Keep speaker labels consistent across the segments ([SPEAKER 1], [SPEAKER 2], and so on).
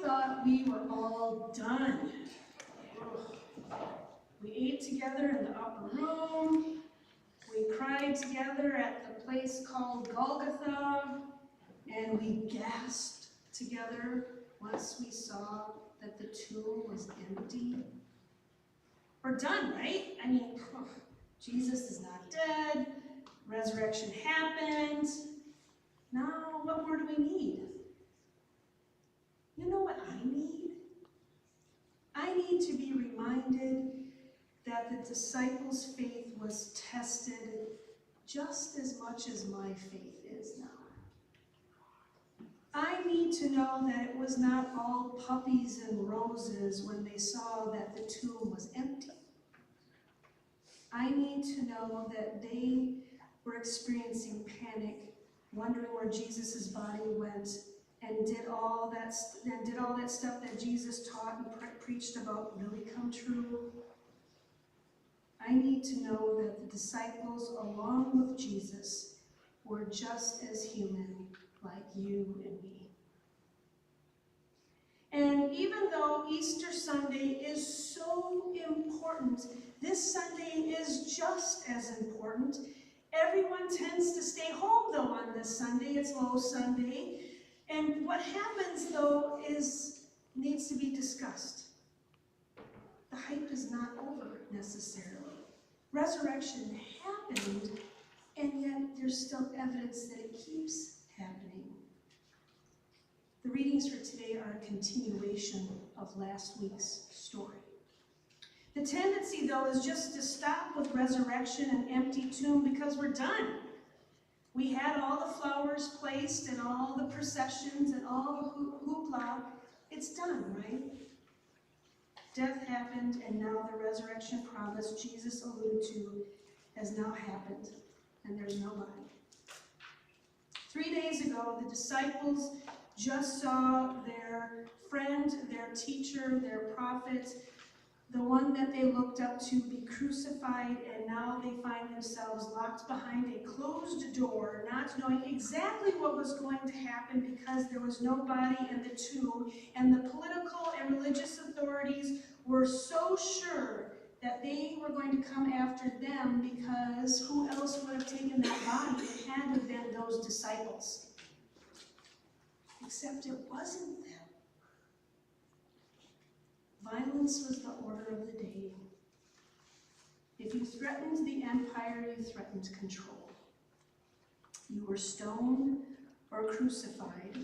[SPEAKER 1] thought we were all done. We ate together in the upper room. We cried together at the place called Golgotha. And we gasped together once we saw that the tomb was empty. We're done, right? I mean, Jesus is not dead. Resurrection happened. Now, what more do we need? You know what I need? I need to be reminded that the disciples' faith was tested just as much as my faith is now. I need to know that it was not all puppies and roses when they saw that the tomb was empty. I need to know that they were experiencing panic, wondering where Jesus' body went, and did all that stuff that Jesus taught and preached about really come true. I need to know that the disciples, along with Jesus, were just as human like you and me. And even though Easter Sunday is so important, this Sunday is just as important. Everyone tends to stay home, though, on this Sunday. It's Low Sunday. And what happens, though, needs to be discussed. The hype is not over, necessarily. Resurrection happened, and yet there's still evidence that it keeps happening. The readings for today are a continuation of last week's story. The tendency, though, is just to stop with resurrection and empty tomb because we're done. We had all the flowers placed and all the processions and all the hoopla. It's done, right? Death happened, and now the resurrection promise Jesus alluded to has now happened, and there's no body. 3 days ago, the disciples just saw their friend, their teacher, their prophet, the one that they looked up to, be crucified, and now they find themselves locked behind a closed door, not knowing exactly what was going to happen because there was no body in the tomb, and the political and religious authorities were so sure that they were going to come after them because who else would have taken that body? It had to have been those disciples. Except it wasn't them. Violence was the order of the day. If you threatened the empire, you threatened control. You were stoned or crucified,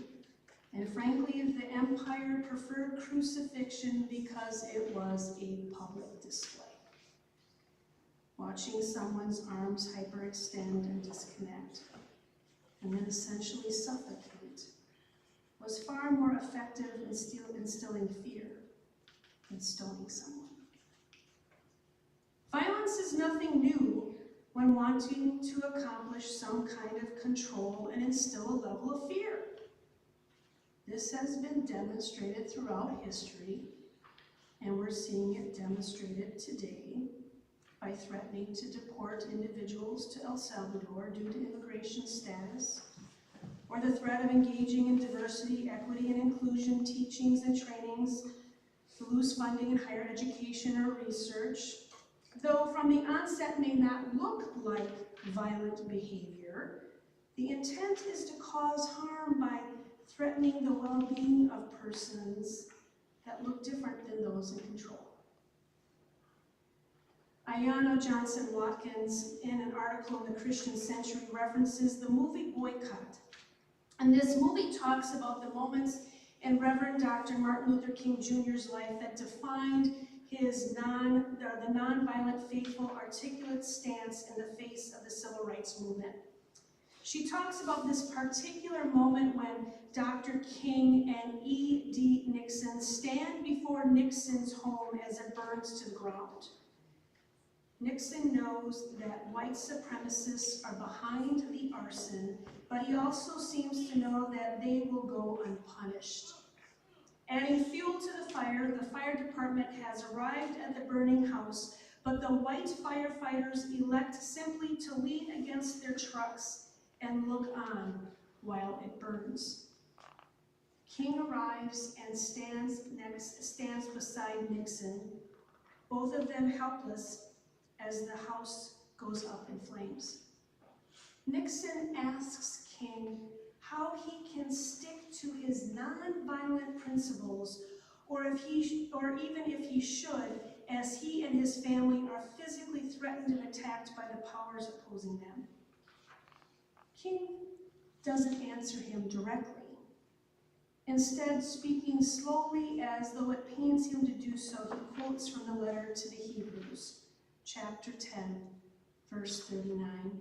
[SPEAKER 1] and frankly, the empire preferred crucifixion because it was a public display. Watching someone's arms hyperextend and disconnect, and then essentially suffocate, was far more effective in instilling fear than stoning someone. Violence is nothing new when wanting to accomplish some kind of control and instill a level of fear. This has been demonstrated throughout history, and we're seeing it demonstrated today by threatening to deport individuals to El Salvador due to immigration status, or the threat of engaging in diversity, equity, and inclusion teachings and trainings to lose funding in higher education or research, though from the onset may not look like violent behavior. The intent is to cause harm by threatening the well-being of persons that look different than those in control. Ayano Johnson Watkins, in an article in the Christian Century, references the movie Boycott. And this movie talks about the moments in Reverend Dr. Martin Luther King Jr.'s life that defined his the nonviolent, faithful, articulate stance in the face of the civil rights movement. She talks about this particular moment when Dr. King and E.D. Nixon stand before Nixon's home as it burns to the ground. Nixon knows that white supremacists are behind the arson, but he also seems to know that they will go unpunished. Adding fuel to the fire department has arrived at the burning house, but the white firefighters elect simply to lean against their trucks and look on while it burns. King arrives and stands beside Nixon, both of them helpless as the house goes up in flames. Nixon asks King how he can stick to his nonviolent principles, or even if he should, as he and his family are physically threatened and attacked by the powers opposing them. King doesn't answer him directly. Instead, speaking slowly as though it pains him to do so, he quotes from the letter to the Hebrews, chapter 10, verse 39.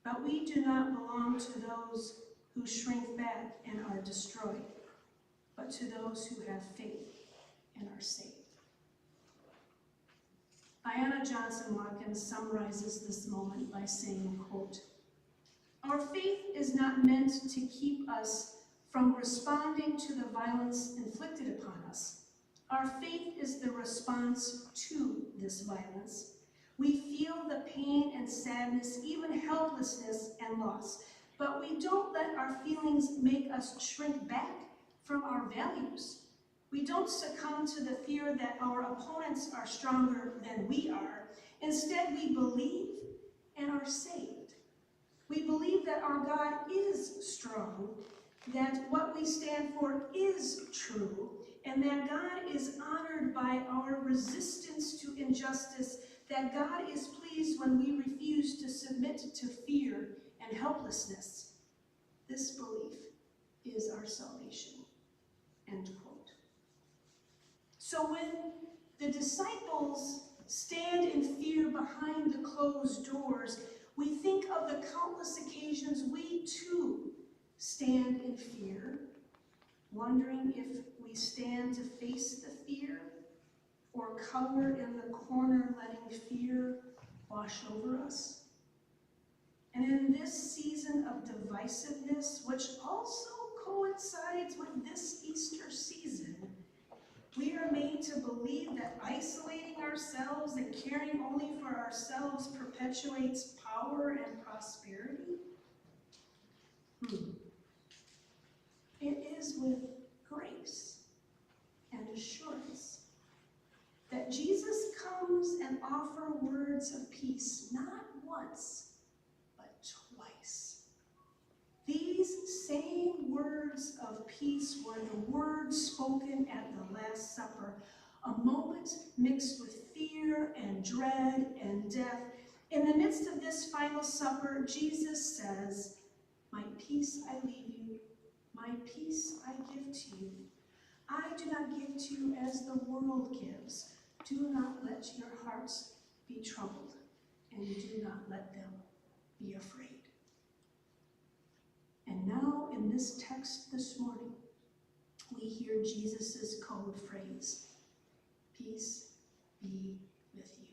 [SPEAKER 1] But we do not belong to those who shrink back and are destroyed, but to those who have faith and are saved. Ayanna Johnson Watkins summarizes this moment by saying, quote, "Our faith is not meant to keep us from responding to the violence inflicted upon us. Our faith is the response to this violence. We feel the pain and sadness, even helplessness and loss, but we don't let our feelings make us shrink back from our values. We don't succumb to the fear that our opponents are stronger than we are. Instead, we believe and are saved. We believe that our God is strong, that what we stand for is true, and that God is honored by our resistance to injustice, that God is pleased when we refuse to submit to fear and helplessness. This belief is our salvation." End quote. So when the disciples stand in fear behind the closed doors, we think of the countless occasions we too stand in fear, wondering if we stand to face the fear or cower in the corner letting fear wash over us. And in this season of divisiveness, which also coincides with this Easter season, we are made to believe that isolating ourselves and caring only for ourselves perpetuates power and prosperity. It is with grace and assurance that Jesus comes and offers words of peace, not once, but twice. These same words of peace were the words spoken at the Last Supper, a moment mixed with fear and dread and death. In the midst of this final supper, Jesus says, "My peace I leave you, my peace I give to you. I do not give to you as the world gives. Do not let your hearts be troubled, and do not let them be afraid." And now in this text this morning, we hear Jesus' code phrase, "Peace be with you."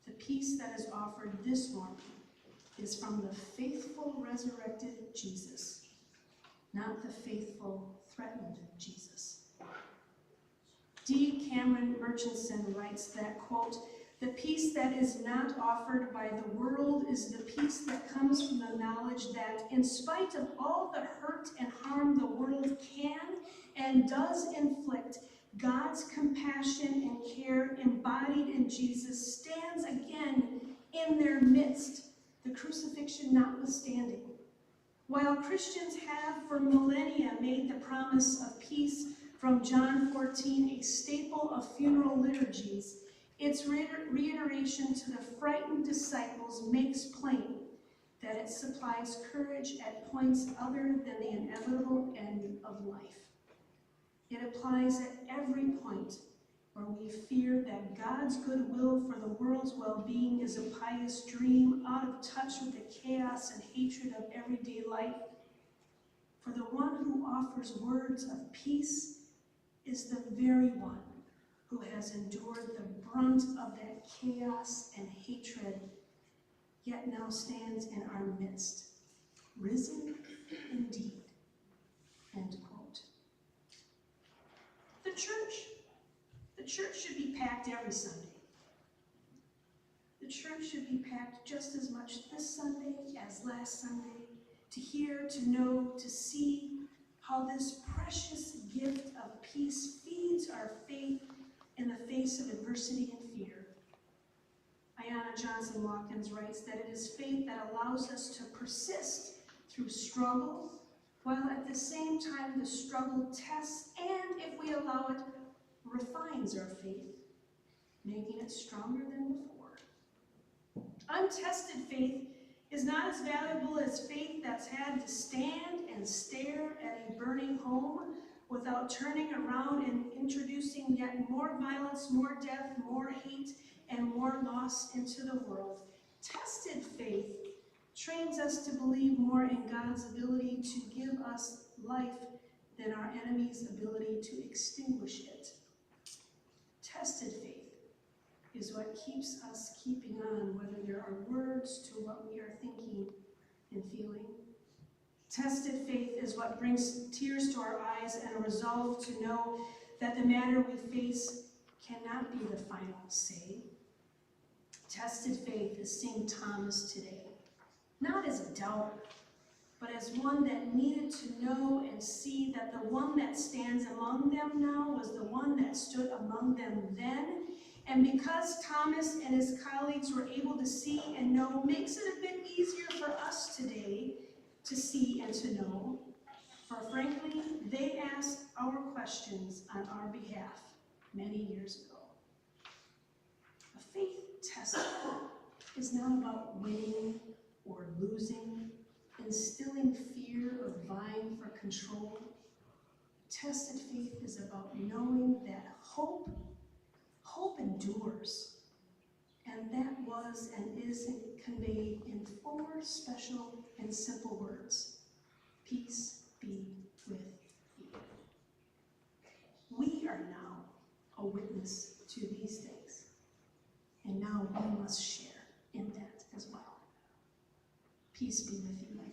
[SPEAKER 1] The peace that is offered this morning is from the faithful resurrected Jesus, not the faithful threatened Jesus. D. Cameron Murchison writes that, quote, "The peace that is not offered by the world is the peace that comes from the knowledge that in spite of all the hurt and harm the world can and does inflict, God's compassion and care embodied in Jesus stands again in their midst, the crucifixion notwithstanding. While Christians have for millennia made the promise of peace from John 14 a staple of funeral liturgies, its reiteration to the frightened disciples makes plain that it supplies courage at points other than the inevitable end of life. It applies at every point where we fear that God's goodwill for the world's well-being is a pious dream out of touch with the chaos and hatred of everyday life. For the one who offers words of peace is the very one who has endured the brunt of that chaos and hatred, yet now stands in our midst, risen indeed." End quote. The church should be packed every Sunday. The church should be packed just as much this Sunday as last Sunday, to hear, to know, to see how this precious gift of peace feeds our faith in the face of adversity and fear. Ayanna Johnson Watkins writes that it is faith that allows us to persist through struggle, while at the same time the struggle tests and, if we allow it, refines our faith, making it stronger than before. Untested faith is not as valuable as faith that's had to stand and stare at a burning home without turning around and introducing yet more violence, more death, more hate, and more loss into the world. Tested faith trains us to believe more in God's ability to give us life than our enemy's ability to extinguish it. Tested faith is what keeps us keeping on, whether there are words to what we are thinking and feeling. Tested faith is what brings tears to our eyes and a resolve to know that the matter we face cannot be the final say. Tested faith is seeing Thomas today, not as a doubter, but as one that needed to know and see that the one that stands among them now was the one that stood among them then. And because Thomas and his colleagues were able to see and know, makes it a bit easier for us today to see and to know. For frankly, they asked our questions on our behalf many years ago. A faith test is not about winning or losing, instilling fear or vying for control. Tested faith is about knowing that hope endures, and that was and is conveyed in 4 special and simple words. Peace be with you. We are now a witness to these things, and now we must share in that as well. Peace be with you, my